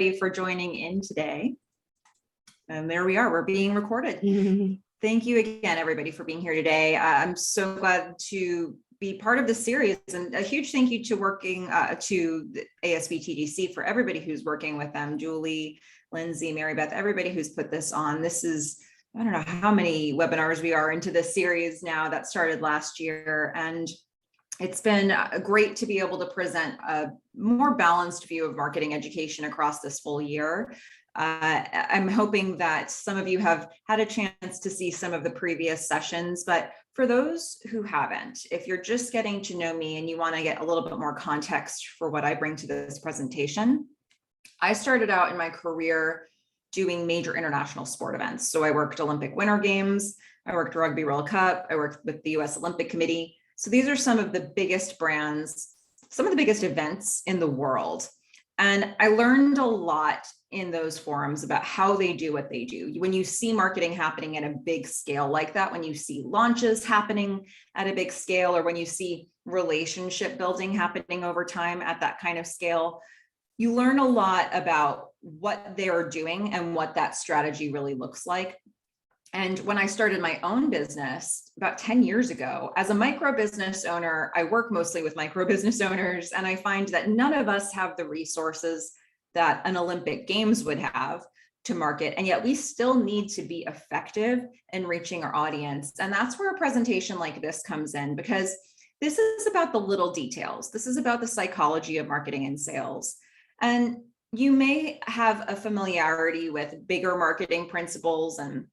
for joining in today. And there we are, we're being recorded. Thank you again, everybody, for being here today. I'm so glad to be part of this series, and a huge thank you to to the ASBTDC for everybody who's working with them, Julie, Lindsay, Mary Beth, everybody who's put this on. This is, I don't know how many webinars we are into this series now that started last year. And it's been great to be able to present a more balanced view of marketing education across this full year. I'm hoping that some of you have had a chance to see some of the previous sessions, but for those who haven't, if you're just getting to know me and you want to get a little bit more context for what I bring to this presentation, I started out in my career doing major international sport events. So I worked Olympic Winter Games, I worked Rugby World Cup, I worked with the US Olympic Committee. So these are some of the biggest brands, some of the biggest events in the world. And I learned a lot in those forums about how they do what they do. When you see marketing happening at a big scale like that, when you see launches happening at a big scale, or when you see relationship building happening over time at that kind of scale, you learn a lot about what they're doing and what that strategy really looks like. And when I started my own business about 10 years ago, as a micro business owner, I work mostly with micro business owners, and I find that none of us have the resources that an Olympic Games would have to market, and yet we still need to be effective in reaching our audience. And that's where a presentation like this comes in, because this is about the little details. This is about the psychology of marketing and sales. And you may have a familiarity with bigger marketing principles and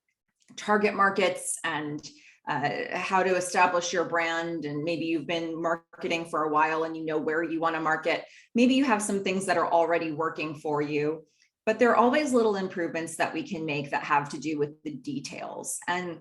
target markets and how to establish your brand. And maybe you've been marketing for a while and you know where you want to market. Maybe you have some things that are already working for you, but there are always little improvements that we can make that have to do with the details. And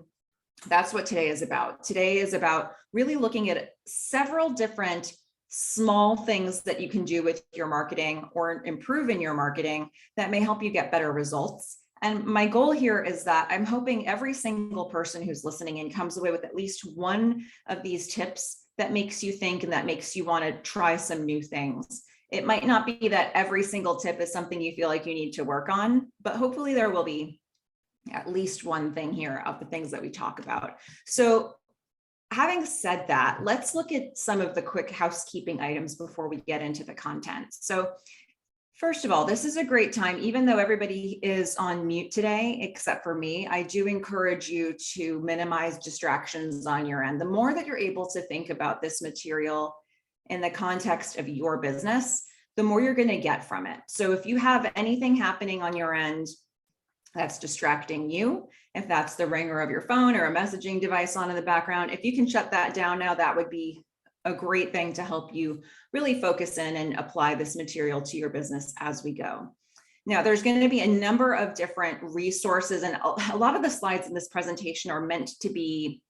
that's what today is about. Today is about really looking at several different small things that you can do with your marketing or improve in your marketing that may help you get better results. And my goal here is that I'm hoping every single person who's listening in comes away with at least one of these tips that makes you think and that makes you want to try some new things. It might not be that every single tip is something you feel like you need to work on, but hopefully there will be at least one thing here of the things that we talk about. So having said that, let's look at some of the quick housekeeping items before we get into the content. So first of all, this is a great time, even though everybody is on mute today, except for me, I do encourage you to minimize distractions on your end. The more that you're able to think about this material in the context of your business, the more you're going to get from it. So if you have anything happening on your end that's distracting you, if that's the ringer of your phone or a messaging device on in the background, if you can shut that down now, that would be a great thing to help you really focus in and apply this material to your business as we go. Now, there's going to be a number of different resources, and a lot of the slides in this presentation are meant to be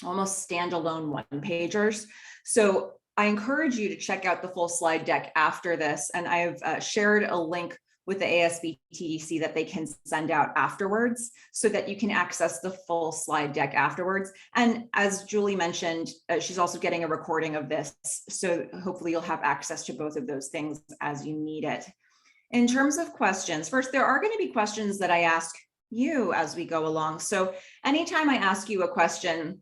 almost standalone one-pagers. So I encourage you to check out the full slide deck after this, and I have shared a link with the ASBTDC that they can send out afterwards so that you can access the full slide deck afterwards. And as Julie mentioned, she's also getting a recording of this. So hopefully you'll have access to both of those things as you need it. In terms of questions, first, there are going to be questions that I ask you as we go along. So anytime I ask you a question,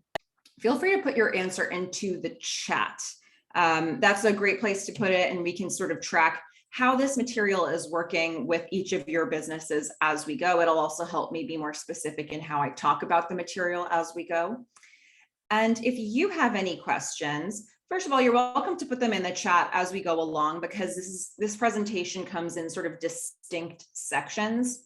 feel free to put your answer into the chat. That's a great place to put it, and we can sort of track how this material is working with each of your businesses as we go. It'll also help me be more specific in how I talk about the material as we go. And if you have any questions, first of all, you're welcome to put them in the chat as we go along, because this presentation comes in sort of distinct sections.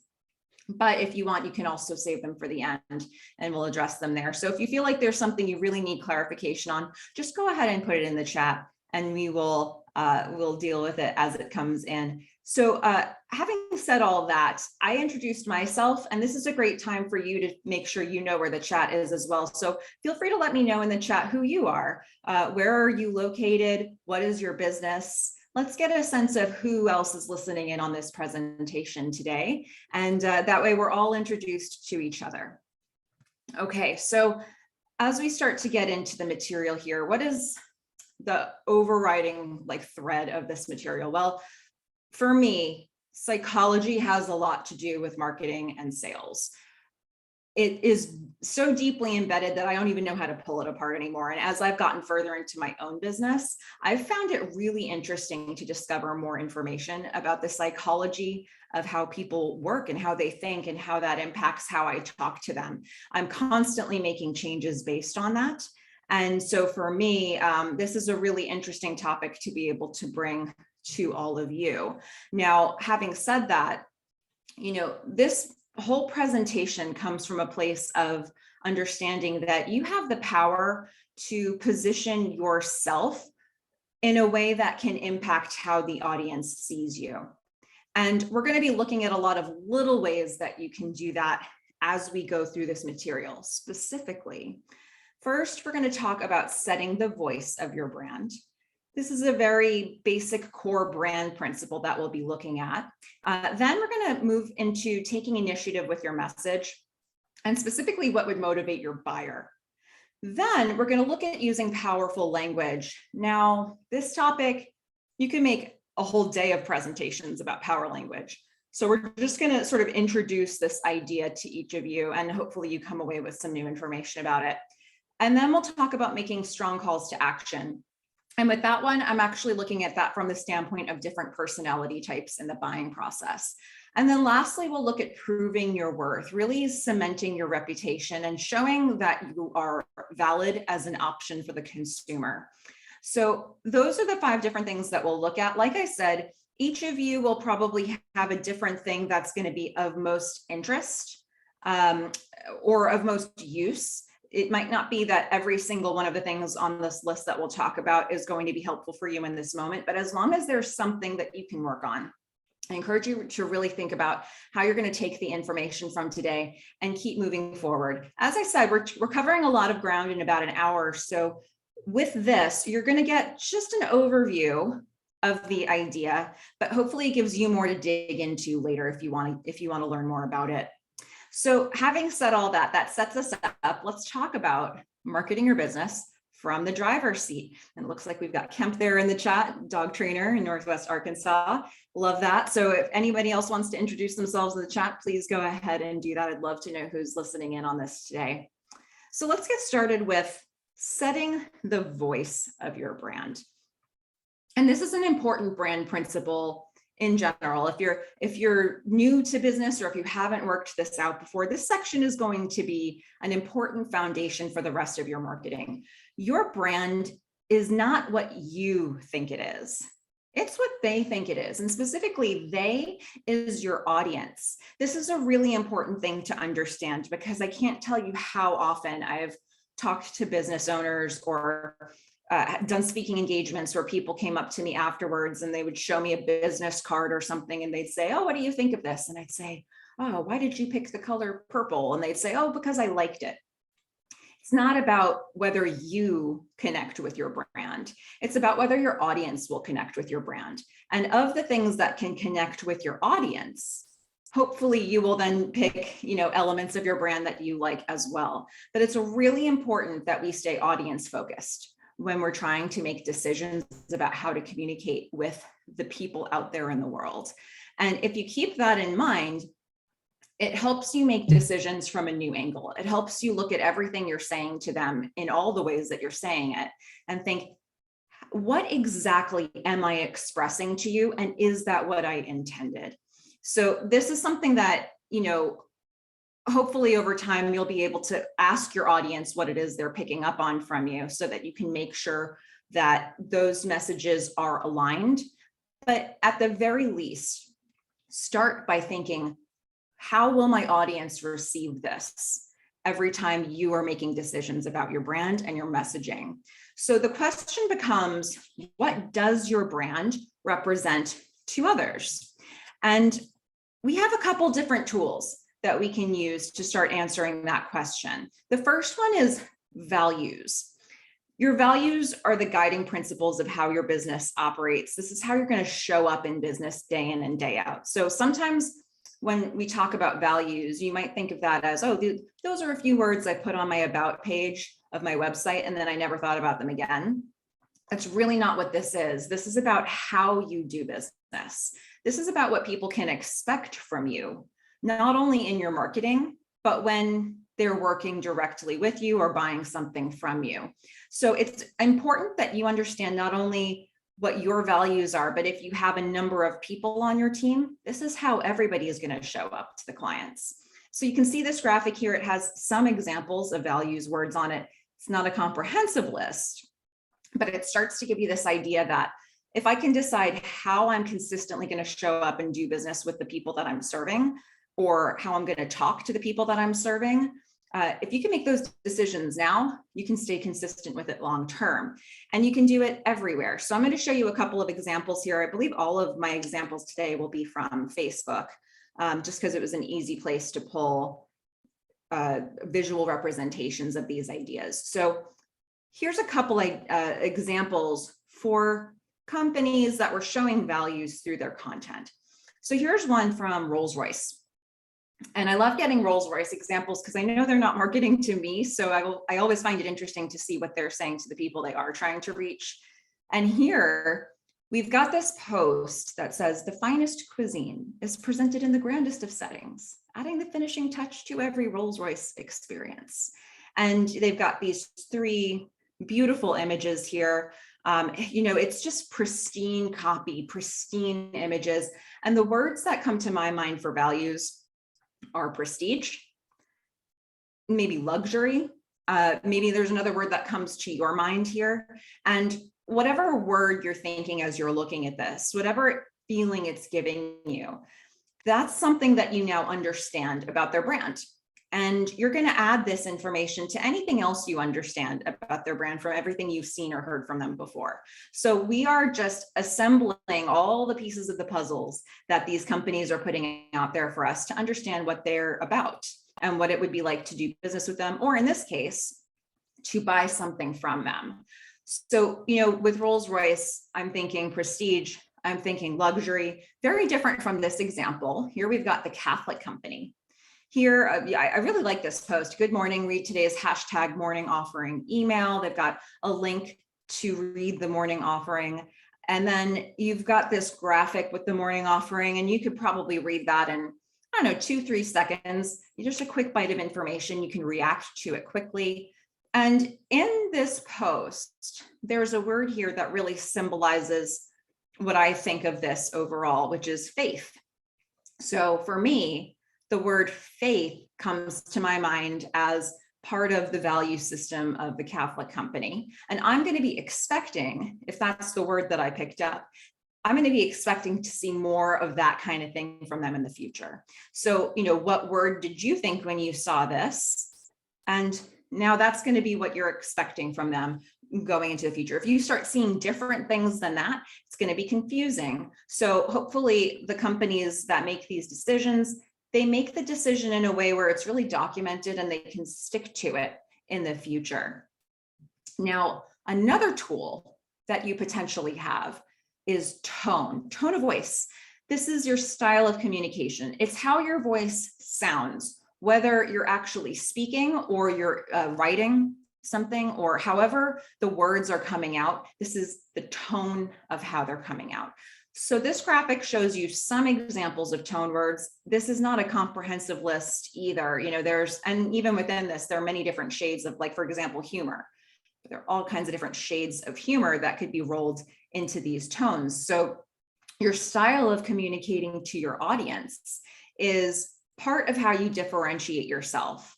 But if you want, you can also save them for the end and we'll address them there. So if you feel like there's something you really need clarification on, just go ahead and put it in the chat and we will we'll deal with it as it comes in. So having said all that, I introduced myself, and this is a great time for you to make sure you know where the chat is as well. So feel free to let me know in the chat who you are, where are you located, what is your business? Let's get a sense of who else is listening in on this presentation today. And that way we're all introduced to each other. Okay, so as we start to get into the material here, what is the overriding thread of this material? Well, for me, psychology has a lot to do with marketing and sales. It is so deeply embedded that I don't even know how to pull it apart anymore. And as I've gotten further into my own business, I've found it really interesting to discover more information about the psychology of how people work and how they think and how that impacts how I talk to them. I'm constantly making changes based on that. And so for me, this is a really interesting topic to be able to bring to all of you. Now, having said that, this whole presentation comes from a place of understanding that you have the power to position yourself in a way that can impact how the audience sees you. And we're going to be looking at a lot of little ways that you can do that as we go through this material. Specifically, first, we're going to talk about setting the voice of your brand. This is a very basic core brand principle that we'll be looking at. Then we're going to move into taking initiative with your message and specifically what would motivate your buyer. Then we're going to look at using powerful language. Now, this topic, you can make a whole day of presentations about power language. So we're just going to sort of introduce this idea to each of you, and hopefully you come away with some new information about it. And then we'll talk about making strong calls to action. And with that one, I'm actually looking at that from the standpoint of different personality types in the buying process. And then lastly, we'll look at proving your worth, really cementing your reputation and showing that you are valid as an option for the consumer. So those are the 5 different things that we'll look at. Like I said, each of you will probably have a different thing that's going to be of most interest or of most use. It might not be that every single one of the things on this list that we'll talk about is going to be helpful for you in this moment, but as long as there's something that you can work on, I encourage you to really think about how you're going to take the information from today and keep moving forward. As I said, we're covering a lot of ground in about an hour. So with this, you're going to get just an overview of the idea, but hopefully it gives you more to dig into later if you want to learn more about it. So having said all that, that sets us up. Let's talk about marketing your business from the driver's seat. And it looks like we've got Kemp there in the chat, dog trainer in Northwest Arkansas. Love that. So if anybody else wants to introduce themselves in the chat, please go ahead and do that. I'd love to know who's listening in on this today. So let's get started with setting the voice of your brand. And this is an important brand principle in general. If you're new to business or if you haven't worked this out before, this section is going to be an important foundation for the rest of your marketing. Your brand is not what you think it is. It's what they think it is. And specifically, they is your audience. This is a really important thing to understand because I can't tell you how often I've talked to business owners or done speaking engagements where people came up to me afterwards and they would show me a business card or something and they'd say, "Oh, what do you think of this?" And I'd say, "Oh, why did you pick the color purple?" And they'd say, "Oh, because I liked it." It's not about whether you connect with your brand. It's about whether your audience will connect with your brand. And of the things that can connect with your audience, hopefully you will then pick, elements of your brand that you like as well. But it's really important that we stay audience focused when we're trying to make decisions about how to communicate with the people out there in the world. And if you keep that in mind, it helps you make decisions from a new angle. It helps you look at everything you're saying to them in all the ways that you're saying it and think, what exactly am I expressing to you? And is that what I intended? So this is something that, hopefully over time, you'll be able to ask your audience what it is they're picking up on from you so that you can make sure that those messages are aligned. But at the very least, start by thinking, how will my audience receive this every time you are making decisions about your brand and your messaging? So the question becomes, what does your brand represent to others? And we have a couple different tools that we can use to start answering that question. The first one is values. Your values are the guiding principles of how your business operates. This is how you're going to show up in business day in and day out. So sometimes when we talk about values, you might think of that as, oh, those are a few words I put on my about page of my website, and then I never thought about them again. That's really not what this is. This is about how you do business. This is about what people can expect from you, not only in your marketing, but when they're working directly with you or buying something from you. So it's important that you understand not only what your values are, but if you have a number of people on your team, this is how everybody is going to show up to the clients. So you can see this graphic here. It has some examples of values words on it. It's not a comprehensive list, but it starts to give you this idea that if I can decide how I'm consistently going to show up and do business with the people that I'm serving, or how I'm going to talk to the people that I'm serving, if you can make those decisions now, you can stay consistent with it long term, and you can do it everywhere. So I'm going to show you a couple of examples here. I believe all of my examples today will be from Facebook, just because it was an easy place to pull visual representations of these ideas. So here's a couple examples for companies that were showing values through their content. So here's one from Rolls-Royce. And I love getting Rolls-Royce examples because I know they're not marketing to me. So I always find it interesting to see what they're saying to the people they are trying to reach. And here we've got this post that says, "The finest cuisine is presented in the grandest of settings, adding the finishing touch to every Rolls-Royce experience." And they've got these 3 beautiful images here. It's just pristine copy, pristine images. And the words that come to my mind for values are prestige, maybe luxury, maybe there's another word that comes to your mind here. And whatever word you're thinking as you're looking at this, whatever feeling it's giving you, that's something that you now understand about their brand. And you're going to add this information to anything else you understand about their brand from everything you've seen or heard from them before. So we are just assembling all the pieces of the puzzles that these companies are putting out there for us to understand what they're about and what it would be like to do business with them, or in this case, to buy something from them. So, with Rolls-Royce, I'm thinking prestige, I'm thinking luxury, very different from this example. Here we've got the Catholic company. Here, I really like this post. Good morning, read today's #morning offering email. They've got a link to read the morning offering. And then you've got this graphic with the morning offering, and you could probably read that in, 2-3 seconds. Just a quick bite of information. You can react to it quickly. And in this post, there's a word here that really symbolizes what I think of this overall, which is faith. So for me, the word faith comes to my mind as part of the value system of the Catholic company. And I'm going to be expecting, if that's the word that I picked up, I'm going to be expecting to see more of that kind of thing from them in the future. So, what word did you think when you saw this? And now that's going to be what you're expecting from them going into the future. If you start seeing different things than that, it's going to be confusing. So hopefully the companies that make these decisions, they make the decision in a way where it's really documented and they can stick to it in the future. Now, another tool that you potentially have is tone of voice. This is your style of communication. It's how your voice sounds, whether you're actually speaking or you're writing something, or however the words are coming out. This is the tone of how they're coming out. So this graphic shows you some examples of tone words. This is not a comprehensive list either. And even within this, there are many different shades of, like, for example, humor. There are all kinds of different shades of humor that could be rolled into these tones. So your style of communicating to your audience is part of how you differentiate yourself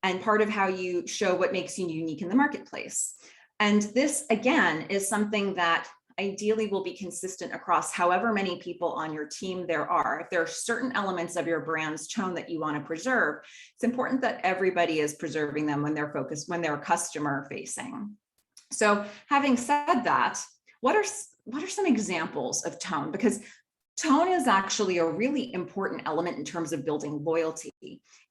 and part of how you show what makes you unique in the marketplace. And this, again, is something that ideally will be consistent across however many people on your team there are. If there are certain elements of your brand's tone that you want to preserve, it's important that everybody is preserving them when they're focused, when they're customer facing. So having said that, what are some examples of tone? Because tone is actually a really important element in terms of building loyalty.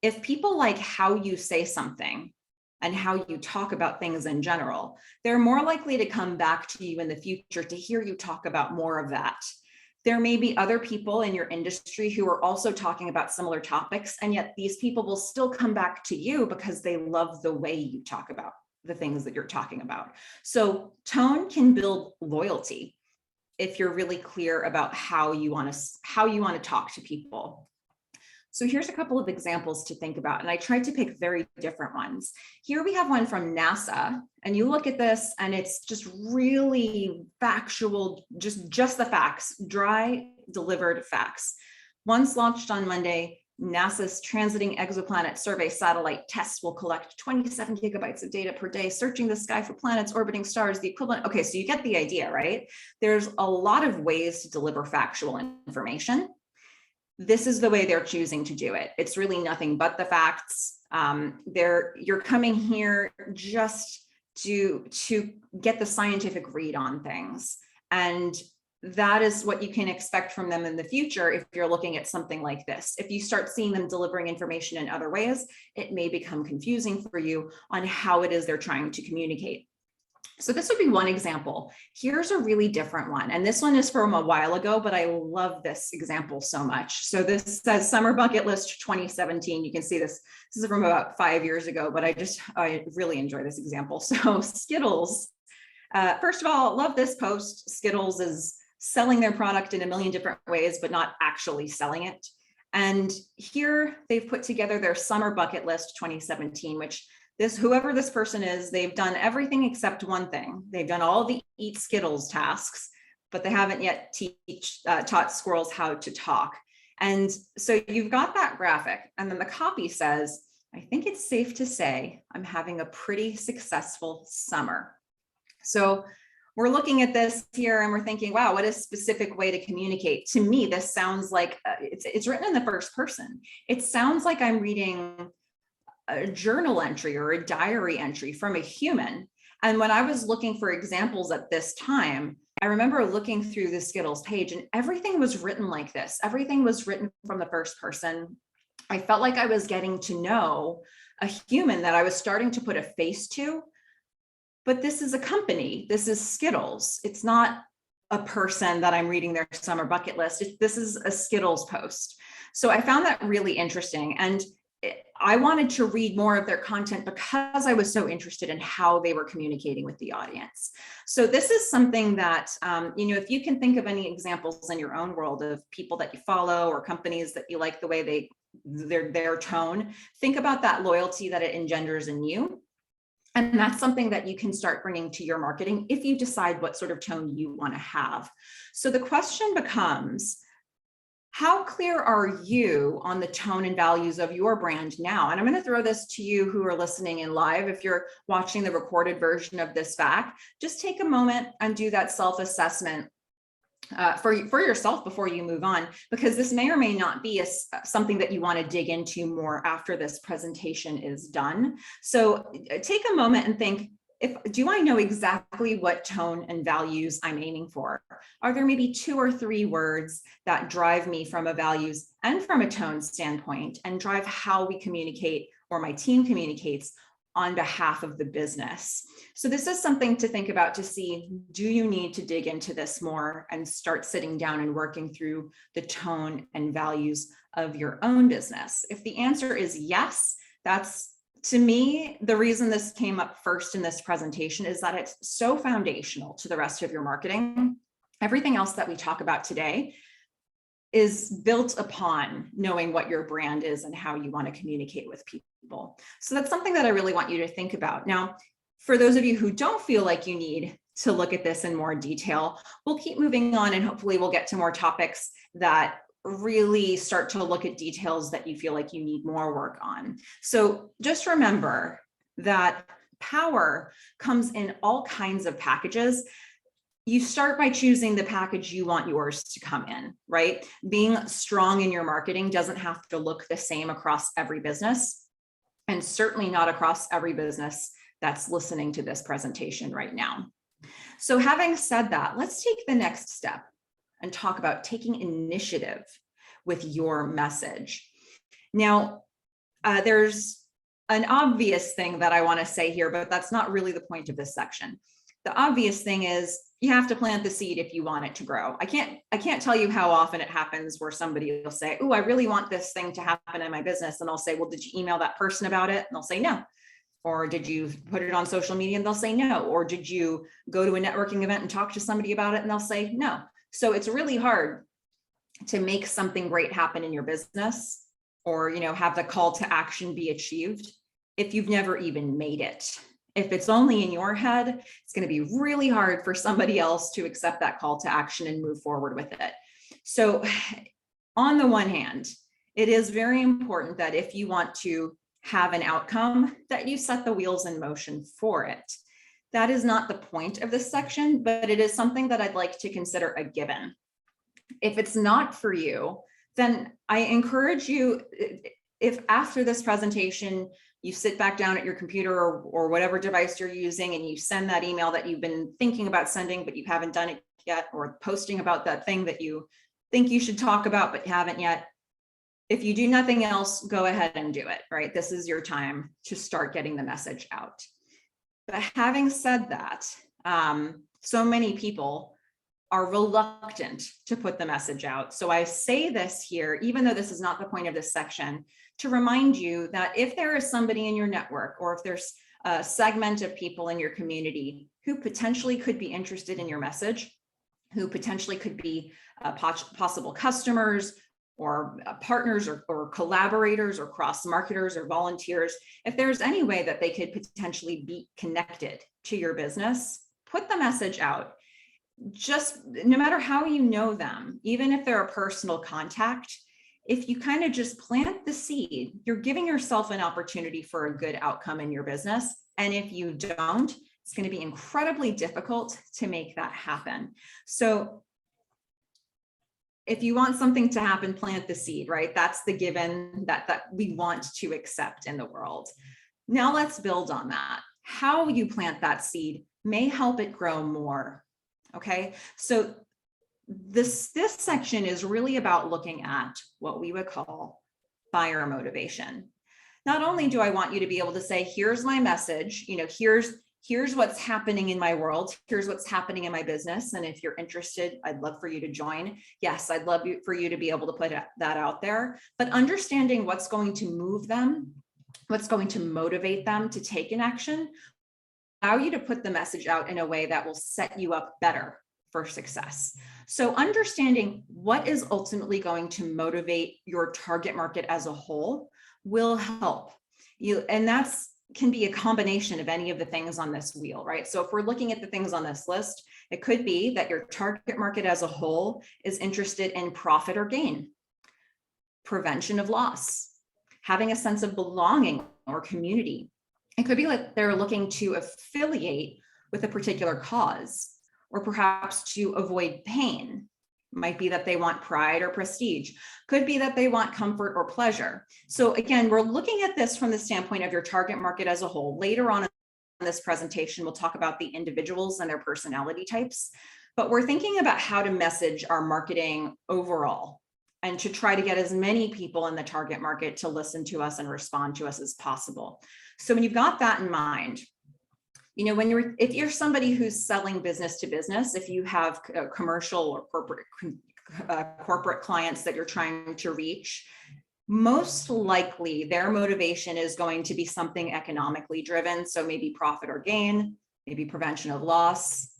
If people like how you say something and how you talk about things in general, they're more likely to come back to you in the future to hear you talk about more of that. There may be other people in your industry who are also talking about similar topics, and yet these people will still come back to you because they love the way you talk about the things that you're talking about. So tone can build loyalty. if you're really clear about how you want to talk to people. So here's a couple of examples to think about, and I tried to pick very different ones. Here we have one from NASA, and you look at this and it's just really factual, just the facts, dry, delivered facts. Once launched on Monday, NASA's Transiting Exoplanet Survey satellite tests will collect 27 gigabytes of data per day, searching the sky for planets orbiting stars, the equivalent. Okay, so you get the idea, right? There's a lot of ways to deliver factual information. This is the way they're choosing to do it. It's really nothing but the facts. You're coming here just to get the scientific read on things. And that is what you can expect from them in the future if you're looking at something like this. If you start seeing them delivering information in other ways, it may become confusing for you on how it is they're trying to communicate. So this would be one example. Here's a really different one. And this one is from a while ago, but I love this example so much. So this says Summer Bucket List 2017. You can see this. This is from about 5 years ago, but I really enjoy this example. So Skittles, first of all, love this post. Skittles is selling their product in a million different ways, but not actually selling it. And here they've put together their Summer Bucket List 2017, which whoever this person is, they've done everything except one thing. They've done all the eat Skittles tasks, but they haven't yet taught squirrels how to talk. And so you've got that graphic, and then the copy says, I think it's safe to say I'm having a pretty successful summer. So we're looking at this here and we're thinking, wow, what a specific way to communicate. To me, this sounds like it's written in the first person. It sounds like I'm reading a journal entry or a diary entry from a human. And when I was looking for examples at this time, I remember looking through the Skittles page and everything was written like this. Everything was written from the first person. I felt like I was getting to know a human that I was starting to put a face to, but this is a company. This is Skittles. It's not a person that I'm reading their summer bucket list. This is a Skittles post. So I found that really interesting. And I wanted to read more of their content because I was so interested in how they were communicating with the audience. So this is something that, if you can think of any examples in your own world of people that you follow or companies that you like the way their tone, think about that loyalty that it engenders in you. And that's something that you can start bringing to your marketing if you decide what sort of tone you want to have. So the question becomes, how clear are you on the tone and values of your brand now? And I'm going to throw this to you who are listening in live. If you're watching the recorded version of this back, just take a moment and do that self-assessment for yourself before you move on, because this may or may not be something that you want to dig into more after this presentation is done. So take a moment and think, do I know exactly what tone and values I'm aiming for? Are there maybe 2 or 3 words that drive me from a values and from a tone standpoint and drive how we communicate or my team communicates on behalf of the business? So this is something to think about to see, do you need to dig into this more and start sitting down and working through the tone and values of your own business? If the answer is yes, that's, to me, the reason this came up first in this presentation is that it's so foundational to the rest of your marketing. Everything else that we talk about today is built upon knowing what your brand is and how you want to communicate with people. So that's something that I really want you to think about. Now, for those of you who don't feel like you need to look at this in more detail, we'll keep moving on and hopefully we'll get to more topics that really start to look at details that you feel like you need more work on. So just remember that power comes in all kinds of packages. You start by choosing the package you want yours to come in, right? Being strong in your marketing doesn't have to look the same across every business, and certainly not across every business that's listening to this presentation right now. So having said that, let's take the next step and talk about taking initiative with your message. Now, there's an obvious thing that I want to say here, but that's not really the point of this section. The obvious thing is you have to plant the seed if you want it to grow. I can't tell you how often it happens where somebody will say, oh, I really want this thing to happen in my business. And I'll say, well, did you email that person about it? And they'll say, no. Or did you put it on social media and they'll say no? Or did you go to a networking event and talk to somebody about it and they'll say no? So it's really hard to make something great happen in your business, or, have the call to action be achieved if you've never even made it. If it's only in your head, it's going to be really hard for somebody else to accept that call to action and move forward with it. So on the one hand, it is very important that if you want to have an outcome, that you set the wheels in motion for it. That is not the point of this section, but it is something that I'd like to consider a given. If it's not for you, then I encourage you, if after this presentation, you sit back down at your computer or whatever device you're using and you send that email that you've been thinking about sending, but you haven't done it yet, or posting about that thing that you think you should talk about, but haven't yet. If you do nothing else, go ahead and do it, right? This is your time to start getting the message out. But having said that, so many people are reluctant to put the message out. So I say this here, even though this is not the point of this section, to remind you that if there is somebody in your network, or if there's a segment of people in your community who potentially could be interested in your message, who potentially could be possible customers or partners or collaborators or cross marketers or volunteers, if there's any way that they could potentially be connected to your business, put the message out. Just no matter how you know them, even if they're a personal contact, if you kind of just plant the seed, you're giving yourself an opportunity for a good outcome in your business. And if you don't, it's going to be incredibly difficult to make that happen. So if you want something to happen, plant the seed, right? That's the given that we want to accept in the world. Now let's build on that. How you plant that seed may help it grow more. Okay, so this section is really about looking at what we would call buyer motivation. Not only do I want you to be able to say, here's my message, here's what's happening in my world, here's what's happening in my business, and if you're interested, I'd love for you to join. Yes, I'd love for you to be able to put that out there, but understanding what's going to move them, what's going to motivate them to take an action, allow you to put the message out in a way that will set you up better for success. So understanding what is ultimately going to motivate your target market as a whole will help you. And that's can be a combination of any of the things on this wheel, right? So if we're looking at the things on this list, it could be that your target market as a whole is interested in profit or gain, prevention of loss, having a sense of belonging or community. It could be like they're looking to affiliate with a particular cause, or perhaps to avoid pain. Might be that they want pride or prestige. Could be that they want comfort or pleasure. So again, we're looking at this from the standpoint of your target market as a whole. Later on in this presentation, we'll talk about the individuals and their personality types, but we're thinking about how to message our marketing overall and to try to get as many people in the target market to listen to us and respond to us as possible. So when you've got that in mind, if you're somebody who's selling business to business, if you have commercial or corporate clients that you're trying to reach, most likely their motivation is going to be something economically driven. So maybe profit or gain, maybe prevention of loss.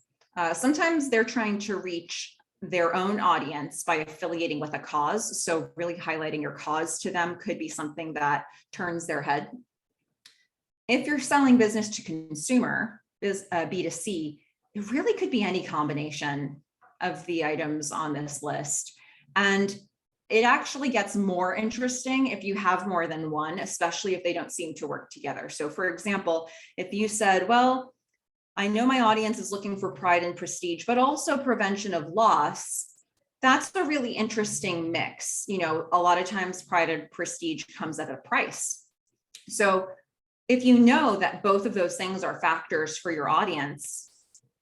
Sometimes they're trying to reach their own audience by affiliating with a cause. So really highlighting your cause to them could be something that turns their head. If you're selling business to consumer, B2C, it really could be any combination of the items on this list. And it actually gets more interesting if you have more than one, especially if they don't seem to work together. So for example, if you said, well, I know my audience is looking for pride and prestige, but also prevention of loss, that's a really interesting mix. A lot of times pride and prestige comes at a price. So if you know that both of those things are factors for your audience,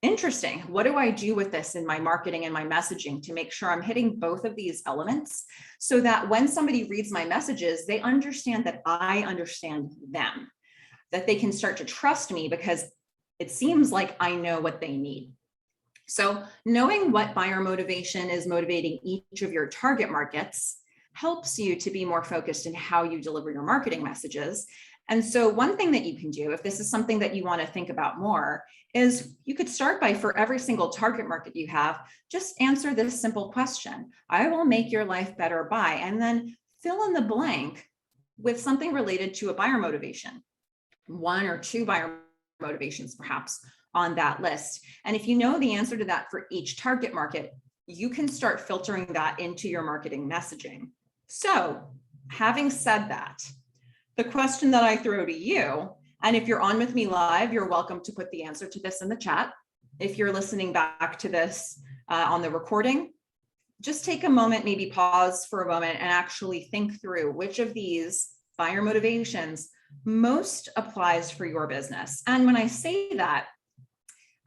interesting. What do I do with this in my marketing and my messaging to make sure I'm hitting both of these elements so that when somebody reads my messages, they understand that I understand them, that they can start to trust me because it seems like I know what they need. So knowing what buyer motivation is motivating each of your target markets helps you to be more focused in how you deliver your marketing messages. And so one thing that you can do, if this is something that you want to think about more, is you could start by, for every single target market you have, just answer this simple question. I will make your life better by, and then fill in the blank with something related to a buyer motivation, 1 or 2 buyer motivations perhaps on that list. And if you know the answer to that for each target market, you can start filtering that into your marketing messaging. So having said that, the question that I throw to you, and if you're on with me live, you're welcome to put the answer to this in the chat. If you're listening back to this on the recording, just take a moment, maybe pause for a moment and actually think through which of these buyer motivations most applies for your business. And when I say that,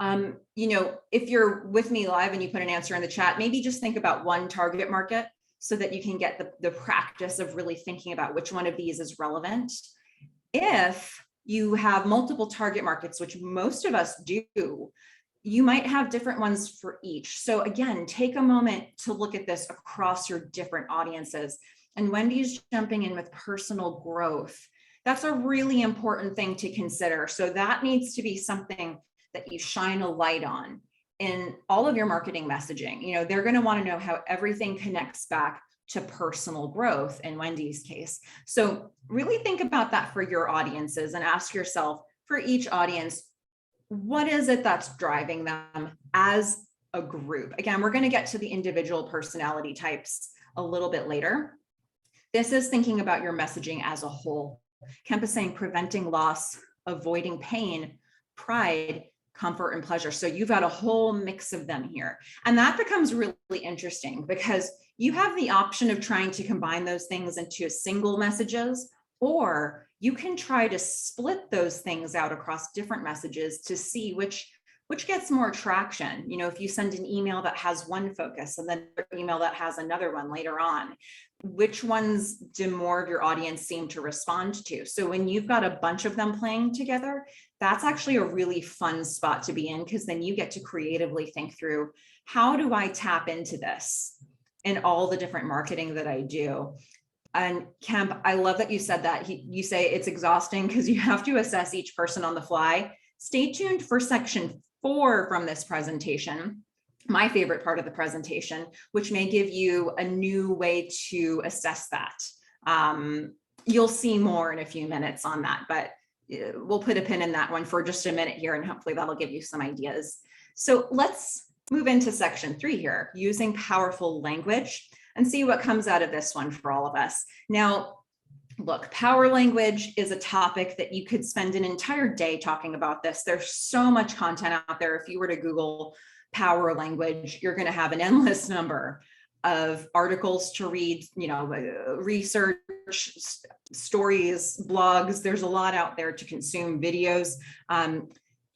if you're with me live and you put an answer in the chat, maybe just think about one target market so that you can get the practice of really thinking about which one of these is relevant. If you have multiple target markets, which most of us do, you might have different ones for each. So again, take a moment to look at this across your different audiences. And Wendy's jumping in with personal growth. That's a really important thing to consider. So that needs to be something that you shine a light on in all of your marketing messaging. They're going to want to know how everything connects back to personal growth in Wendy's case. So really think about that for your audiences and ask yourself, for each audience, what is it that's driving them as a group? Again, we're going to get to the individual personality types a little bit later. This is thinking about your messaging as a whole. Kemp is saying preventing loss, avoiding pain, pride, comfort, and pleasure. So you've got a whole mix of them here. And that becomes really interesting because you have the option of trying to combine those things into single messages, or you can try to split those things out across different messages to see which gets more traction. If you send an email that has one focus and then an email that has another one later on, which ones do more of your audience seem to respond to? So when you've got a bunch of them playing together, that's actually a really fun spot to be in, because then you get to creatively think through, how do I tap into this in all the different marketing that I do? And Kemp, I love that you said that. You say it's exhausting because you have to assess each person on the fly. Stay tuned for section 4 from this presentation, my favorite part of the presentation, which may give you a new way to assess that. You'll see more in a few minutes on that, but we'll put a pin in that one for just a minute here, and hopefully that'll give you some ideas. So let's move into section 3 here, using powerful language, and see what comes out of this one for all of us. Now, look, power language is a topic that you could spend an entire day talking about this. There's so much content out there. If you were to Google power language, you're going to have an endless number of articles to read, research, stories, blogs. There's a lot out there to consume, videos.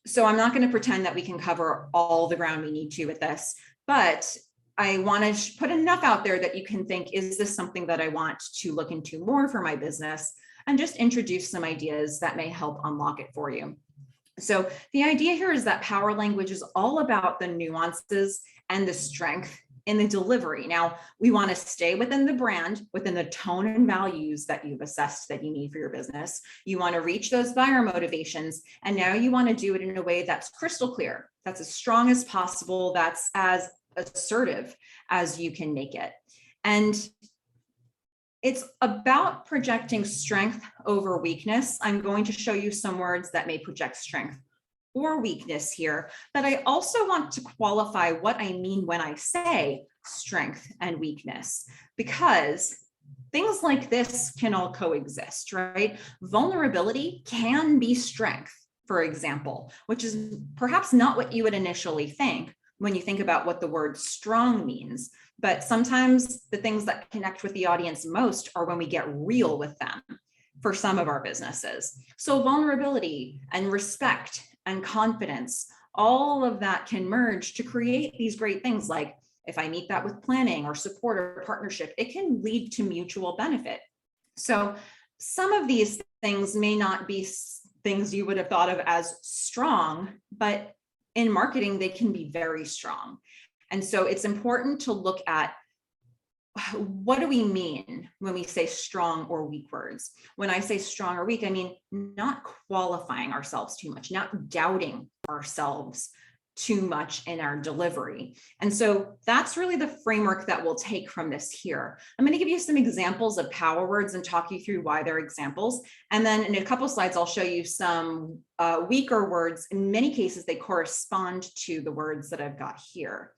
So I'm not going to pretend that we can cover all the ground we need to with this, but I want to put enough out there that you can think, is this something that I want to look into more for my business? And just introduce some ideas that may help unlock it for you. So the idea here is that power language is all about the nuances and the strength in the delivery. Now, we want to stay within the brand, within the tone and values that you've assessed that you need for your business. You want to reach those buyer motivations, and now you want to do it in a way that's crystal clear, that's as strong as possible, that's as assertive as you can make it. And it's about projecting strength over weakness. I'm going to show you some words that may project strength or weakness here, but I also want to qualify what I mean when I say strength and weakness, because things like this can all coexist, right? Vulnerability can be strength, for example, which is perhaps not what you would initially think when you think about what the word strong means. But sometimes the things that connect with the audience most are when we get real with them for some of our businesses. So vulnerability and respect and confidence, all of that can merge to create these great things. Like if I meet that with planning or support or partnership, it can lead to mutual benefit. So some of these things may not be things you would have thought of as strong, but in marketing, they can be very strong. And so it's important to look at what do we mean when we say strong or weak words? When I say strong or weak, I mean not qualifying ourselves too much, not doubting ourselves too much in our delivery. And so that's really the framework that we'll take from this here. I'm going to give you some examples of power words and talk you through why they're examples. And then in a couple of slides, I'll show you some weaker words. In many cases, they correspond to the words that I've got here.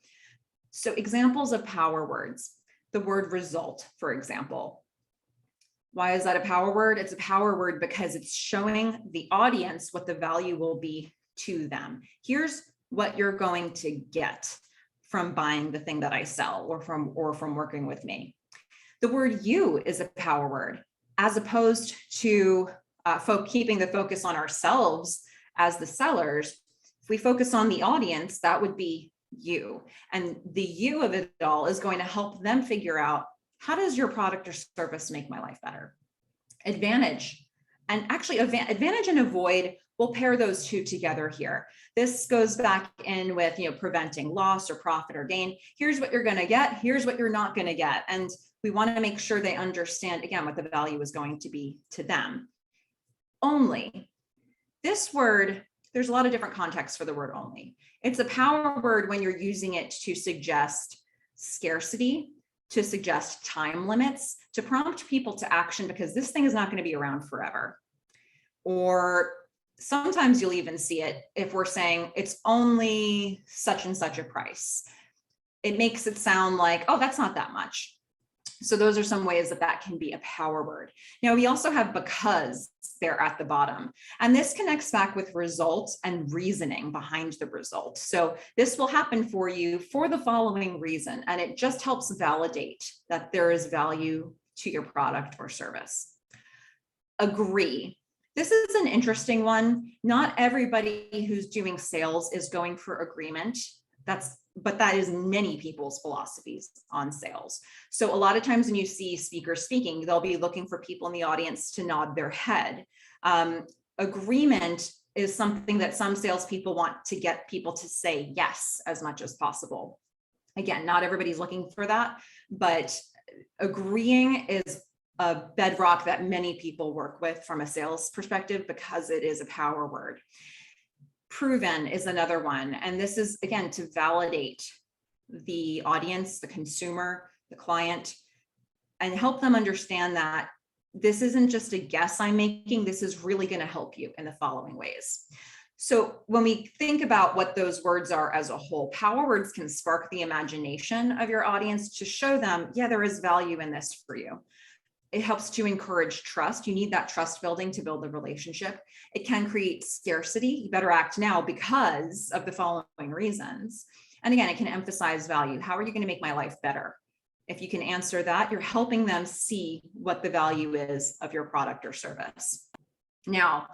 So examples of power words. The word result, for example. Why is that a power word? It's a power word because it's showing the audience what the value will be to them. Here's what you're going to get from buying the thing that I sell or from working with me. The word you is a power word, as opposed to keeping the focus on ourselves as the sellers. If we focus on the audience, that would be you. And the you of it all is going to help them figure out, how does your product or service make my life better? Advantage. And actually advantage and avoid, we'll pair those two together here. This goes back in with, preventing loss or profit or gain. Here's what you're going to get. Here's what you're not going to get. And we want to make sure they understand, again, what the value is going to be to them. Only. This word, there's a lot of different contexts for the word only. It's a power word when you're using it to suggest scarcity, to suggest time limits, to prompt people to action because this thing is not going to be around forever. Or sometimes you'll even see it if we're saying it's only such and such a price. It makes it sound like, oh, that's not that much. So those are some ways that can be a power word. Now we also have because there at the bottom, and this connects back with results and reasoning behind the result. So this will happen for you for the following reason, and it just helps validate that there is value to your product or service. Agree. This is an interesting one. Not everybody who's doing sales is going for agreement. But that is many people's philosophies on sales. So a lot of times when you see speakers speaking, they'll be looking for people in the audience to nod their head. Agreement is something that some salespeople want to get people to say yes as much as possible. Again, not everybody's looking for that, but agreeing is a bedrock that many people work with from a sales perspective because it is a power word. Proven is another one. And this is, again, to validate the audience, the consumer, the client, and help them understand that this isn't just a guess I'm making. This is really going to help you in the following ways. So when we think about what those words are as a whole, power words can spark the imagination of your audience to show them, yeah, there is value in this for you. It helps to encourage trust. You need that trust building to build a relationship. It can create scarcity. You better act now because of the following reasons. And again, it can emphasize value. How are you going to make my life better? If you can answer that, you're helping them see what the value is of your product or service. Now,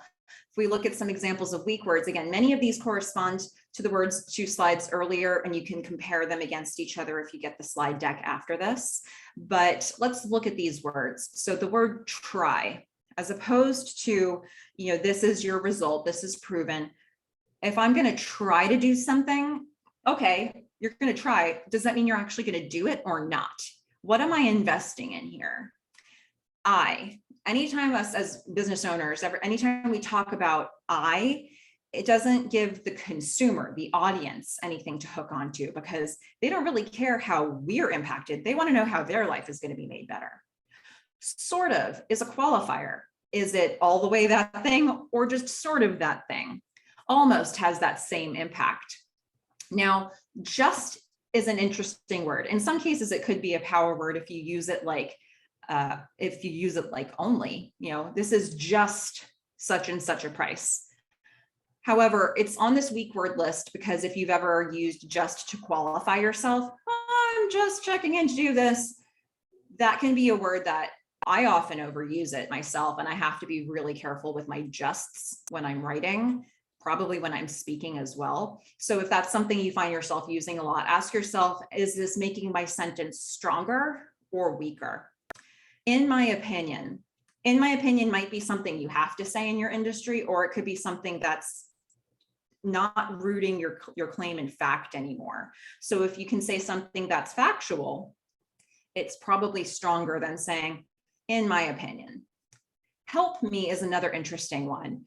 if we look at some examples of weak words, again, many of these correspond to the words 2 slides earlier, and you can compare them against each other if you get the slide deck after this. But let's look at these words. So the word try, as opposed to, this is your result, this is proven. If I'm going to try to do something, okay, you're going to try. Does that mean you're actually going to do it or not? What am I investing in here? Anytime us as business owners, anytime we talk about it doesn't give the consumer, the audience, anything to hook onto because they don't really care how we're impacted. They want to know how their life is going to be made better. Sort of is a qualifier. Is it all the way that thing or just sort of that thing? Almost has that same impact. Now, just is an interesting word. In some cases, it could be a power word if you use it like only, this is just such and such a price. However, it's on this weak word list because if you've ever used just to qualify yourself, I'm just checking in to do this, that can be a word that I often overuse it myself. And I have to be really careful with my justs when I'm writing, probably when I'm speaking as well. So if that's something you find yourself using a lot, ask yourself, is this making my sentence stronger or weaker? In my opinion might be something you have to say in your industry, or it could be something that's not rooting your claim in fact anymore. So if you can say something that's factual, it's probably stronger than saying, in my opinion. Help me is another interesting one.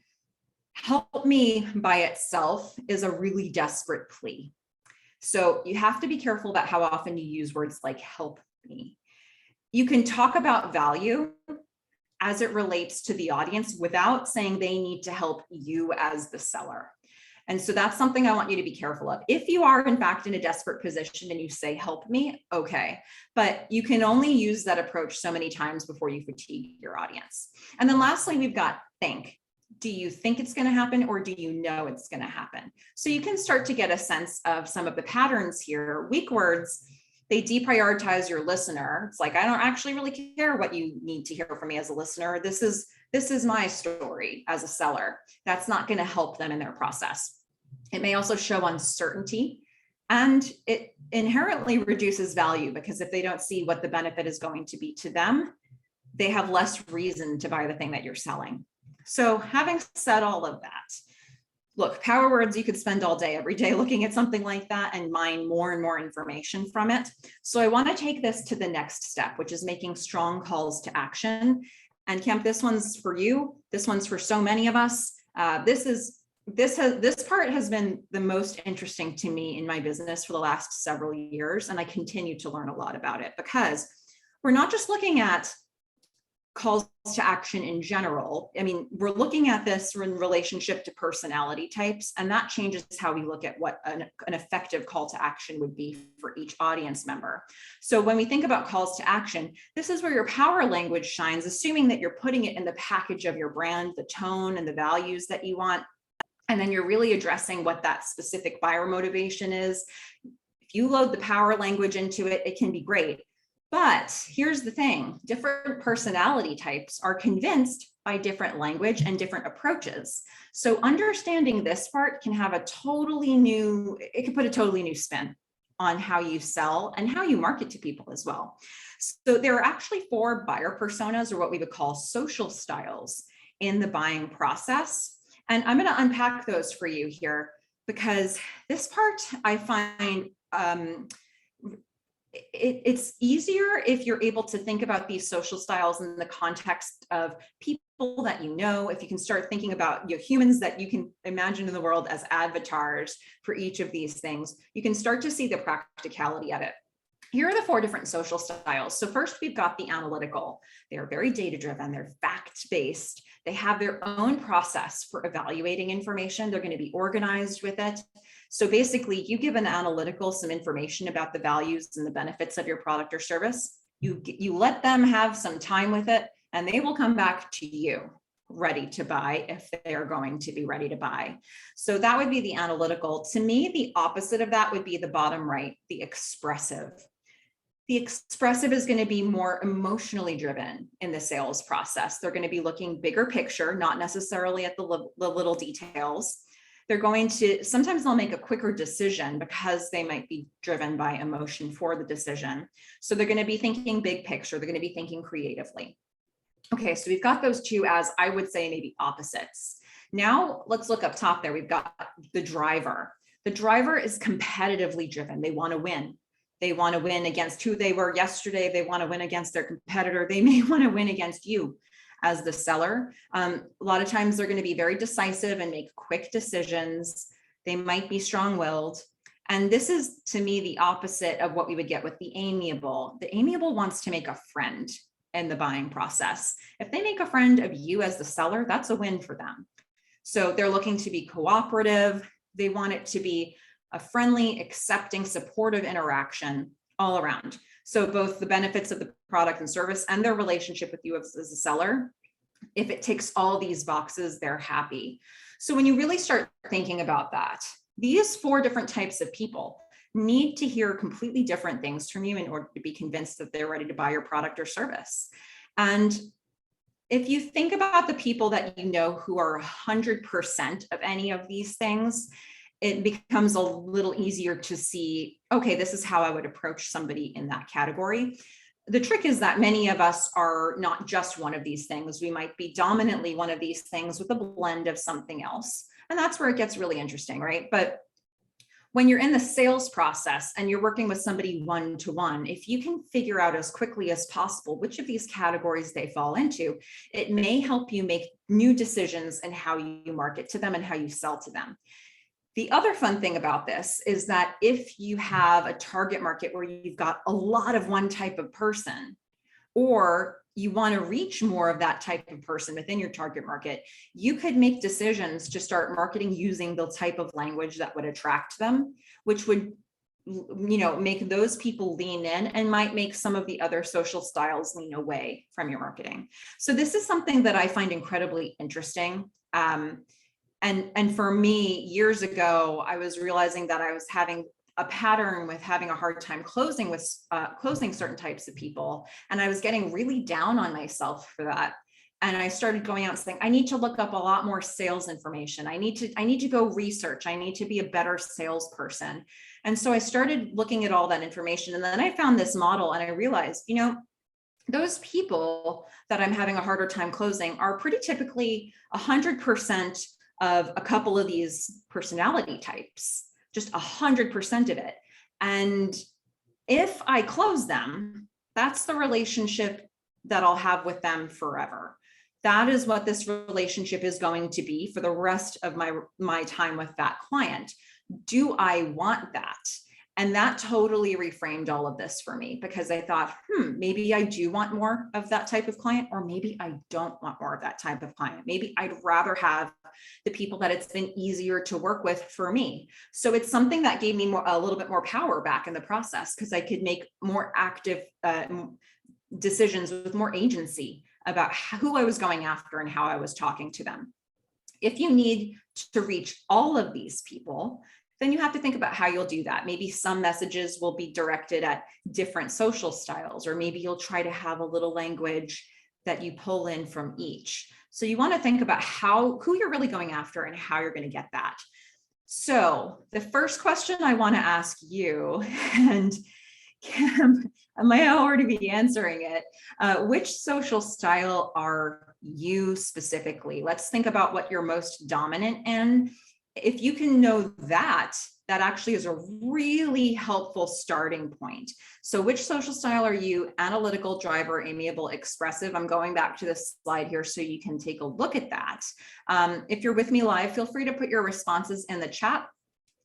Help me by itself is a really desperate plea. So you have to be careful about how often you use words like help me. You can talk about value as it relates to the audience without saying they need to help you as the seller. And so that's something I want you to be careful of. If you are in fact in a desperate position and you say, help me, okay. But you can only use that approach so many times before you fatigue your audience. And then lastly, we've got think. Do you think it's going to happen, or do you know it's going to happen? So you can start to get a sense of some of the patterns here. Weak words, they deprioritize your listener. It's like, I don't actually really care what you need to hear from me as a listener. This is my story as a seller. That's not going to help them in their process. It may also show uncertainty, and it inherently reduces value, because if they don't see what the benefit is going to be to them, they have less reason to buy the thing that you're selling. So having said all of that, look, power words, you could spend all day, every day looking at something like that and mine more and more information from it. So I want to take this to the next step, which is making strong calls to action. And Kemp, this one's for you. This one's for so many of us. This part has been the most interesting to me in my business for the last several years. And I continue to learn a lot about it, because we're not just looking at calls to action in general. I mean, we're looking at this in relationship to personality types, and that changes how we look at what an effective call to action would be for each audience member. So when we think about calls to action, this is where your power language shines, assuming that you're putting it in the package of your brand, the tone and the values that you want. And then you're really addressing what that specific buyer motivation is. If you load the power language into it, it can be great. But here's the thing, different personality types are convinced by different language and different approaches. So understanding this part can have it can put a totally new spin on how you sell and how you market to people as well. So there are actually 4 buyer personas, or what we would call social styles, in the buying process. And I'm going to unpack those for you here, because this part I find it's easier if you're able to think about these social styles in the context of people that you know. If you can start thinking about humans that you can imagine in the world as avatars for each of these things, you can start to see the practicality of it. Here are the 4 different social styles. So first, we've got the analytical. They're very data-driven. They're fact-based. They have their own process for evaluating information. They're going to be organized with it. So basically, you give an analytical some information about the values and the benefits of your product or service. You let them have some time with it, and they will come back to you ready to buy if they are going to be ready to buy. So that would be the analytical. To me, the opposite of that would be the bottom right, the expressive. The expressive is going to be more emotionally driven in the sales process. They're going to be looking bigger picture, not necessarily at the little details. They're going to, sometimes they'll make a quicker decision because they might be driven by emotion for the decision. So they're going to be thinking big picture. They're going to be thinking creatively. Okay, so we've got those 2 as, I would say, maybe opposites. Now let's look up top there. We've got the driver. The driver is competitively driven. They want to win. They want to win against who they were yesterday. They want to win against their competitor. They may want to win against you as the seller. A lot of times they're going to be very decisive and make quick decisions. They might be strong-willed. And this is, to me, the opposite of what we would get with the amiable. The amiable wants to make a friend in the buying process. If they make a friend of you as the seller, that's a win for them. So they're looking to be cooperative. They want it to be a friendly, accepting, supportive interaction all around. So both the benefits of the product and service and their relationship with you as a seller, if it ticks all these boxes, they're happy. So when you really start thinking about that, these 4 different types of people need to hear completely different things from you in order to be convinced that they're ready to buy your product or service. And if you think about the people that you know who are 100% of any of these things, it becomes a little easier to see, okay, this is how I would approach somebody in that category. The trick is that many of us are not just one of these things. We might be dominantly one of these things with a blend of something else. And that's where it gets really interesting, right? But when you're in the sales process and you're working with somebody one-to-one, if you can figure out as quickly as possible which of these categories they fall into, it may help you make new decisions in how you market to them and how you sell to them. The other fun thing about this is that if you have a target market where you've got a lot of one type of person, or you want to reach more of that type of person within your target market, you could make decisions to start marketing using the type of language that would attract them, which would, make those people lean in and might make some of the other social styles lean away from your marketing. So this is something that I find incredibly interesting. And for me, years ago, I was realizing that I was having a pattern with having a hard time closing certain types of people. And I was getting really down on myself for that. And I started going out and saying, I need to look up a lot more sales information. I need to go research. I need to be a better salesperson. And so I started looking at all that information. And then I found this model and I realized, those people that I'm having a harder time closing are pretty typically 100% of a couple of these personality types, just 100% of it. And if I close them, that's the relationship that I'll have with them forever. That is what this relationship is going to be for the rest of my time with that client. Do I want that? And that totally reframed all of this for me, because I thought, maybe I do want more of that type of client, or maybe I don't want more of that type of client. Maybe I'd rather have the people that it's been easier to work with for me. So it's something that gave me a little bit more power back in the process, because I could make more active decisions with more agency about who I was going after and how I was talking to them. If you need to reach all of these people, then you have to think about how you'll do that. Maybe some messages will be directed at different social styles, or maybe you'll try to have a little language that you pull in from each. So you want to think about who you're really going after and how you're going to get that. So the first question I want to ask you, and Kim, I might already be answering it, which social style are you specifically? Let's think about what you're most dominant in. If you can know that actually is a really helpful starting point. So which social style are you? Analytical, driver, amiable, expressive? I'm going back to this slide here so you can take a look at that. If you're with me live, feel free to put your responses in the chat.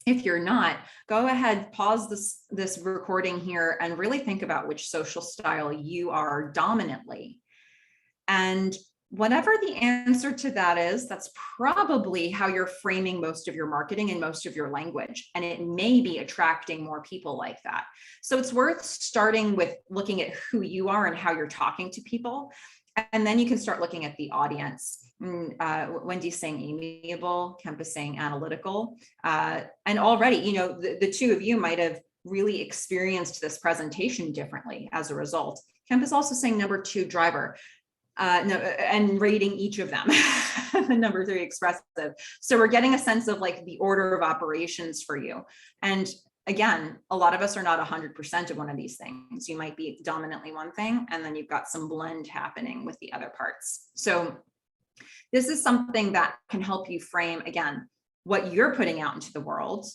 If you're not, go ahead, pause this recording here and really think about which social style you are dominantly. And whatever the answer to that is, that's probably how you're framing most of your marketing and most of your language. And it may be attracting more people like that. So it's worth starting with looking at who you are and how you're talking to people. And then you can start looking at the audience. Wendy's saying amiable, Kemp is saying analytical. And already, the two of you might have really experienced this presentation differently as a result. Kemp is also saying number 2, driver. And rating each of them. Number 3, expressive. So we're getting a sense of like the order of operations for you. And again, a lot of us are not 100% of one of these things. You might be dominantly one thing, and then you've got some blend happening with the other parts. So this is something that can help you frame, again, what you're putting out into the world.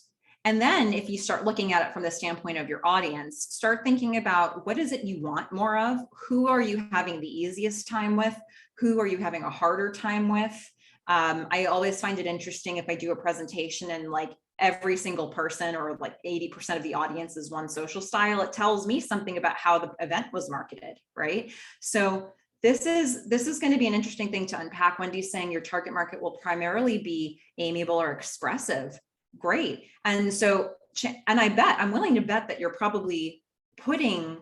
And then if you start looking at it from the standpoint of your audience, start thinking about what is it you want more of? Who are you having the easiest time with? Who are you having a harder time with? I always find it interesting if I do a presentation and like every single person or like 80% of the audience is one social style, it tells me something about how the event was marketed, right? So this is going to be an interesting thing to unpack. Wendy's saying your target market will primarily be amiable or expressive. Great. And so, and I'm willing to bet that you're probably putting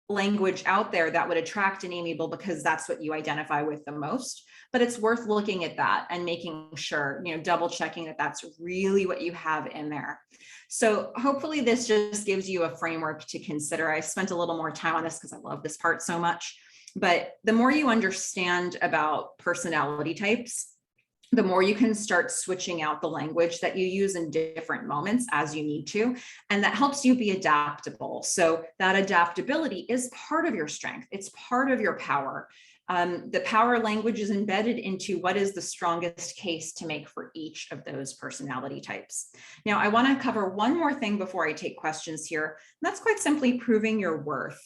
language out there that would attract an amiable because that's what you identify with the most. But it's worth looking at that and making sure, double checking that that's really what you have in there. So hopefully this just gives you a framework to consider. I spent a little more time on this because I love this part so much. But the more you understand about personality types, the more you can start switching out the language that you use in different moments as you need to. And that helps you be adaptable. So that adaptability is part of your strength. It's part of your power. The power language is embedded into what is the strongest case to make for each of those personality types. Now, I want to cover one more thing before I take questions here. And that's quite simply proving your worth.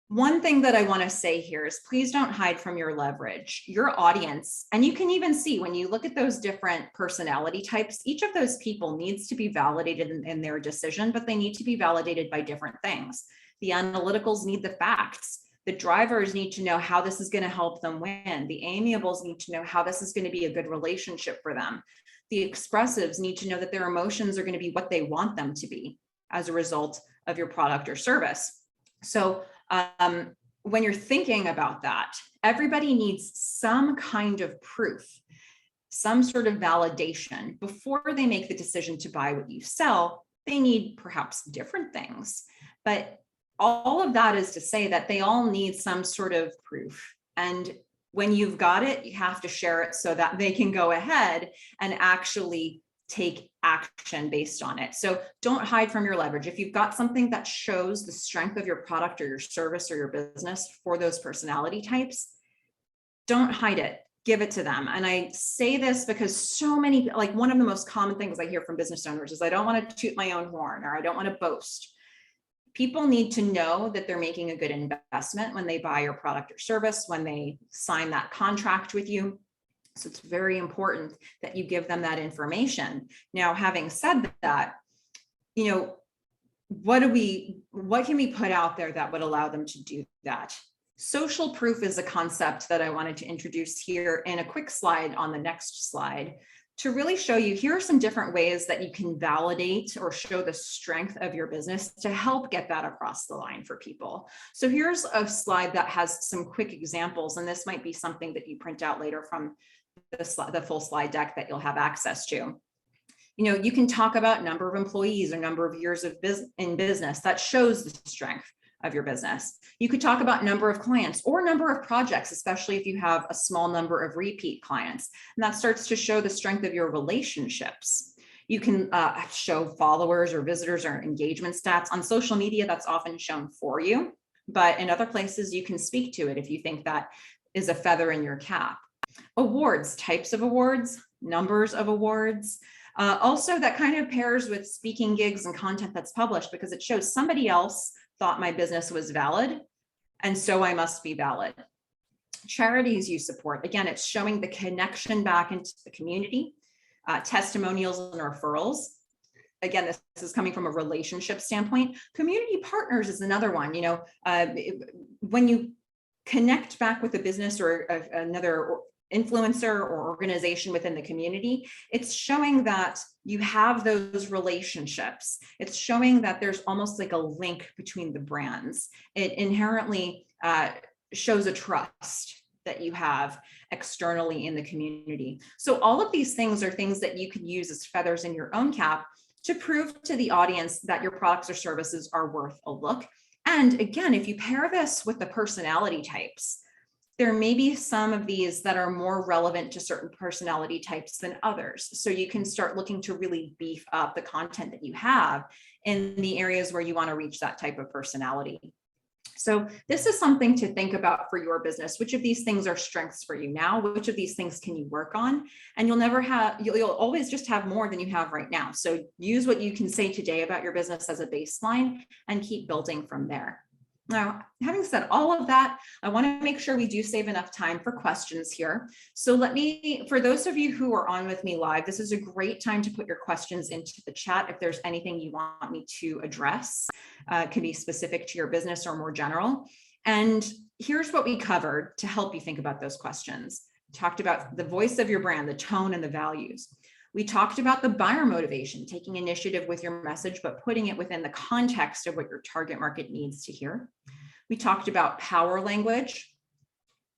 One thing that I want to say here is please don't hide from your leverage. Your audience, and you can even see when you look at those different personality types, each of those people needs to be validated in their decision, but they need to be validated by different things. The analyticals need the facts. The drivers need to know how this is going to help them win. The amiables need to know how this is going to be a good relationship for them. The expressives need to know that their emotions are going to be what they want them to be as a result of your product or service. So when you're thinking about that, everybody needs some kind of proof, some sort of validation before they make the decision to buy what you sell. They need perhaps different things, but all of that is to say that they all need some sort of proof. And when you've got it, you have to share it so that they can go ahead and actually take action based on it. So don't hide from your leverage. If you've got something that shows the strength of your product or your service or your business for those personality types, don't hide it. Give it to them. And I say this because so many, like one of the most common things I hear from business owners is I don't want to toot my own horn or I don't want to boast. People need to know that they're making a good investment when they buy your product or service, when they sign that contract with you. So it's very important that you give them that information. Now, having said that, you know, what can we put out there that would allow them to do that? Social proof is a concept that I wanted to introduce here in a quick slide on the next slide to really show you, here are some different ways that you can validate or show the strength of your business to help get that across the line for people. So here's a slide that has some quick examples, and this might be something that you print out later from the full slide deck that you'll have access to. You know, you can talk about number of employees or number of years of in business. That shows the strength of your business. You could talk about number of clients or number of projects, especially if you have a small number of repeat clients. And that starts to show the strength of your relationships. You can show followers or visitors or engagement stats. On social media, that's often shown for you, but in other places, you can speak to it if you think that is a feather in your cap. Awards, types of awards, numbers of awards. Also, that kind of pairs with speaking gigs and content that's published because it shows somebody else thought my business was valid, and so I must be valid. Charities you support, again, it's showing the connection back into the community. Testimonials and referrals. Again, this is coming from a relationship standpoint. Community partners is another one. You know, when you connect back with a business or another influencer or organization within the community, it's showing that you have those relationships. It's showing that there's almost like a link between the brands. It inherently shows a trust that you have externally in the community. So all of these things are things that you can use as feathers in your own cap to prove to the audience that your products or services are worth a look. And again, if you pair this with the personality types, there may be some of these that are more relevant to certain personality types than others. So you can start looking to really beef up the content that you have in the areas where you want to reach that type of personality. So this is something to think about for your business. Which of these things are strengths for you now? Which of these things can you work on? And you'll always just have more than you have right now. So use what you can say today about your business as a baseline and keep building from there. Now, having said all of that, I want to make sure we do save enough time for questions here. So for those of you who are on with me live, this is a great time to put your questions into the chat if there's anything you want me to address. It can be specific to your business or more general. And here's what we covered to help you think about those questions. We talked about the voice of your brand, the tone and the values. We talked about the buyer motivation, taking initiative with your message, but putting it within the context of what your target market needs to hear. We talked about power language,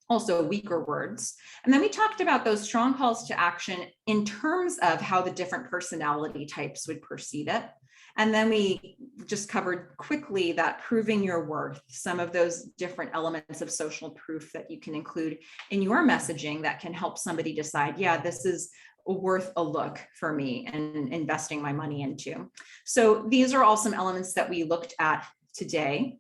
also weaker words. And then we talked about those strong calls to action in terms of how the different personality types would perceive it. And then we just covered quickly that proving your worth, some of those different elements of social proof that you can include in your messaging that can help somebody decide, yeah, this is worth a look for me and investing my money into. So these are all some elements that we looked at today.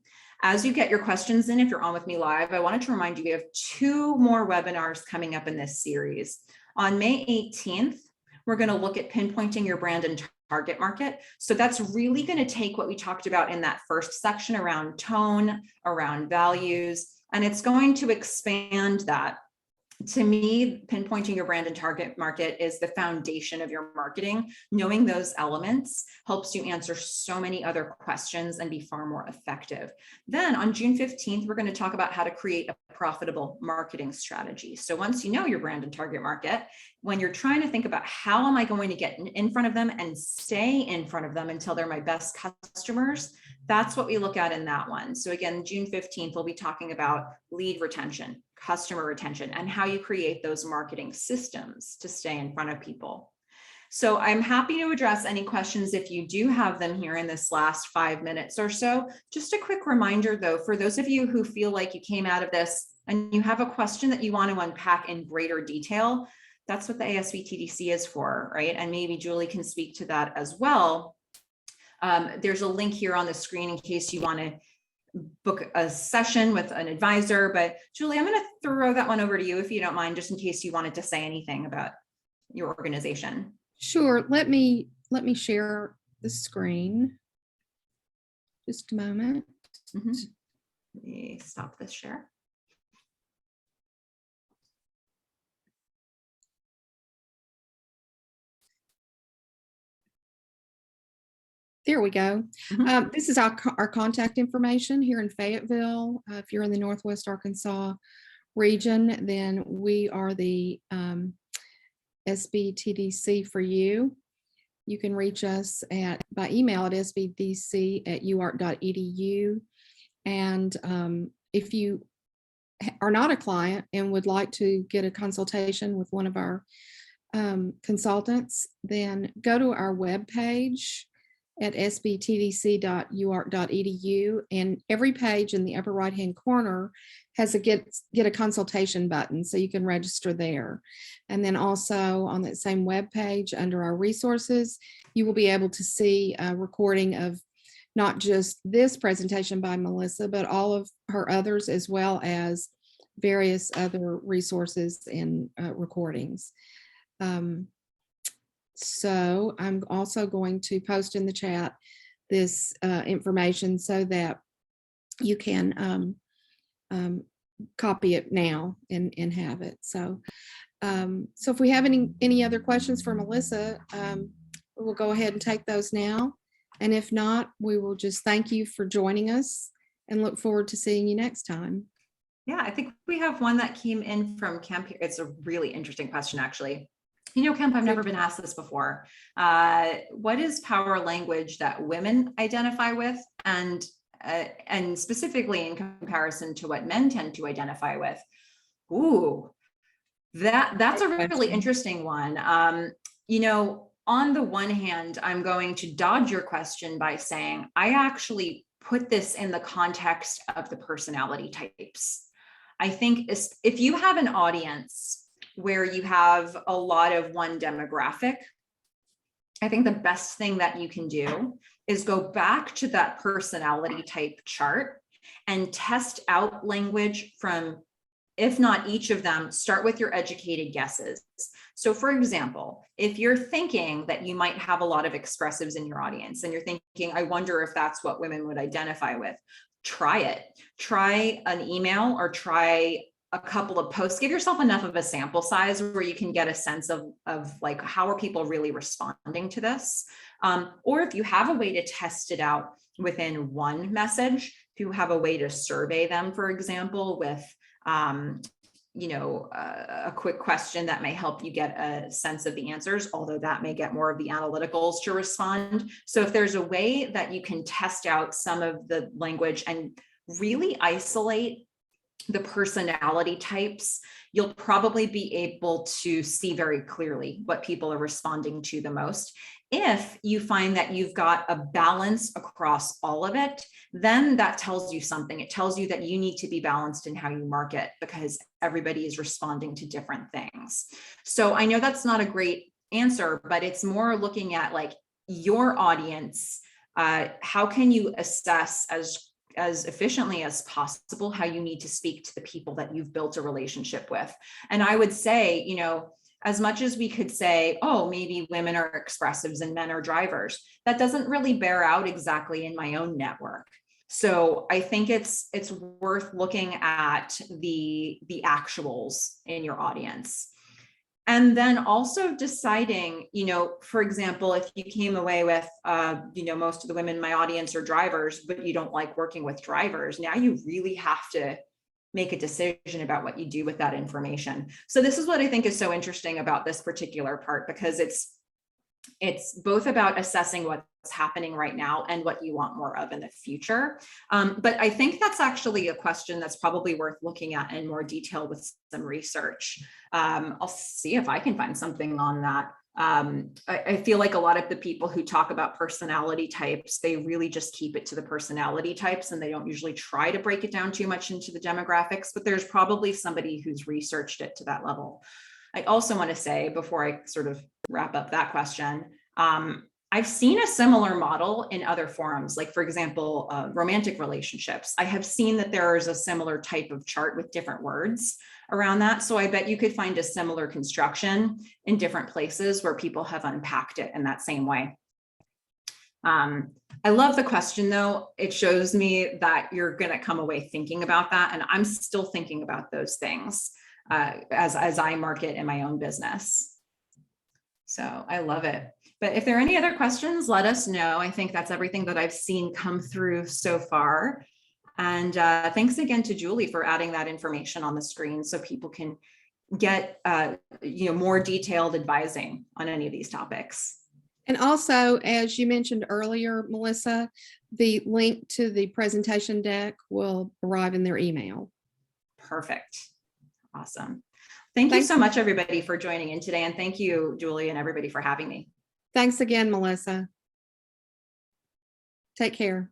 As you get your questions in, if you're on with me live, I wanted to remind you we have 2 more webinars coming up in this series. On May 18th, we're going to look at pinpointing your brand and target market. So that's really going to take what we talked about in that first section around tone, around values, and it's going to expand that. To me, pinpointing your brand and target market is the foundation of your marketing. Knowing those elements helps you answer so many other questions and be far more effective. Then on June 15th, we're going to talk about how to create a profitable marketing strategy. So once you know your brand and target market, when you're trying to think about how am I going to get in front of them and stay in front of them until they're my best customers, that's what we look at in that one. So again, June 15th, we'll be talking about lead retention, customer retention, and how you create those marketing systems to stay in front of people. So I'm happy to address any questions if you do have them here in this last 5 minutes or so. Just a quick reminder though, for those of you who feel like you came out of this and you have a question that you want to unpack in greater detail, that's what the ASB TDC is for, right? And maybe Julie can speak to that as well. There's a link here on the screen in case you want to book a session with an advisor, but Julie, I'm going to throw that one over to you if you don't mind, just in case you wanted to say anything about your organization. Sure. Let me share the screen. Just a moment. Mm-hmm. Let me stop this share. There we go. Mm-hmm. This is our contact information here in Fayetteville. If you're in the Northwest Arkansas region, then we are the SBTDC for you. You can reach us by email at sbdc@uark.edu. And if you are not a client and would like to get a consultation with one of our consultants, then go to our webpage at sbtdc.uark.edu, and every page in the upper right hand corner has a get a consultation button, so you can register there. And then also on that same web page under our resources, you will be able to see a recording of not just this presentation by Melissa, but all of her others, as well as various other resources and recordings. So I'm also going to post in the chat this information so that you can copy it now and have it. So so if we have any other questions for Melissa, we'll go ahead and take those now. And if not, we will just thank you for joining us and look forward to seeing you next time. Yeah, I think we have one that came in from Kemp here. It's a really interesting question, actually. You know, Kemp, I've never been asked this before. What is power language that women identify with, and specifically in comparison to what men tend to identify with? Ooh, that's a really interesting one. You know, on the one hand, I'm going to dodge your question by saying I actually put this in the context of the personality types. I think if you have an audience where you have a lot of one demographic, I think the best thing that you can do is go back to that personality type chart and test out language from, if not each of them, start with your educated guesses. So for example, if you're thinking that you might have a lot of expressives in your audience and you're thinking, I wonder if that's what women would identify with, try it. Try an email or try a couple of posts. Give yourself enough of a sample size where you can get a sense of like, how are people really responding to this? Or if you have a way to test it out within one message, if you have a way to survey them, for example, with you know, a quick question that may help you get a sense of the answers, although that may get more of the analyticals to respond. So if there's a way that you can test out some of the language and really isolate the personality types, you'll probably be able to see very clearly what people are responding to the most. If you find that you've got a balance across all of it, then that tells you something. It tells you that you need to be balanced in how you market because everybody is responding to different things. So I know that's not a great answer, but it's more looking at like your audience. How can you assess as as efficiently as possible how you need to speak to the people that you've built a relationship with. And I would say, you know, as much as we could say, oh, maybe women are expressives and men are drivers, that doesn't really bear out exactly in my own network. So I think it's worth looking at the actuals in your audience. And then also deciding, you know, for example, if you came away with, you know, most of the women in my audience are drivers, but you don't like working with drivers, now you really have to make a decision about what you do with that information. So this is what I think is so interesting about this particular part, because it's both about assessing what's happening right now and what you want more of in the future. But I think that's actually a question that's probably worth looking at in more detail with some research. I'll see if I can find something on that. I feel like a lot of the people who talk about personality types, they really just keep it to the personality types, and they don't usually try to break it down too much into the demographics, but there's probably somebody who's researched it to that level. I also want to say, before I sort of wrap up that question, I've seen a similar model in other forums, like, for example, romantic relationships. I have seen that there is a similar type of chart with different words around that. So I bet you could find a similar construction in different places where people have unpacked it in that same way. I love the question, though. It shows me that you're going to come away thinking about that. And I'm still thinking about those things as I market in my own business. So I love it. But if there are any other questions, let us know. I think that's everything that I've seen come through so far. And thanks again to Julie for adding that information on the screen so people can get you know, more detailed advising on any of these topics. And also, as you mentioned earlier, Melissa, the link to the presentation deck will arrive in their email. Perfect. Awesome. Thank you so much, everybody, for joining in today. And thank you, Julie, and everybody for having me. Thanks again, Melissa. Take care.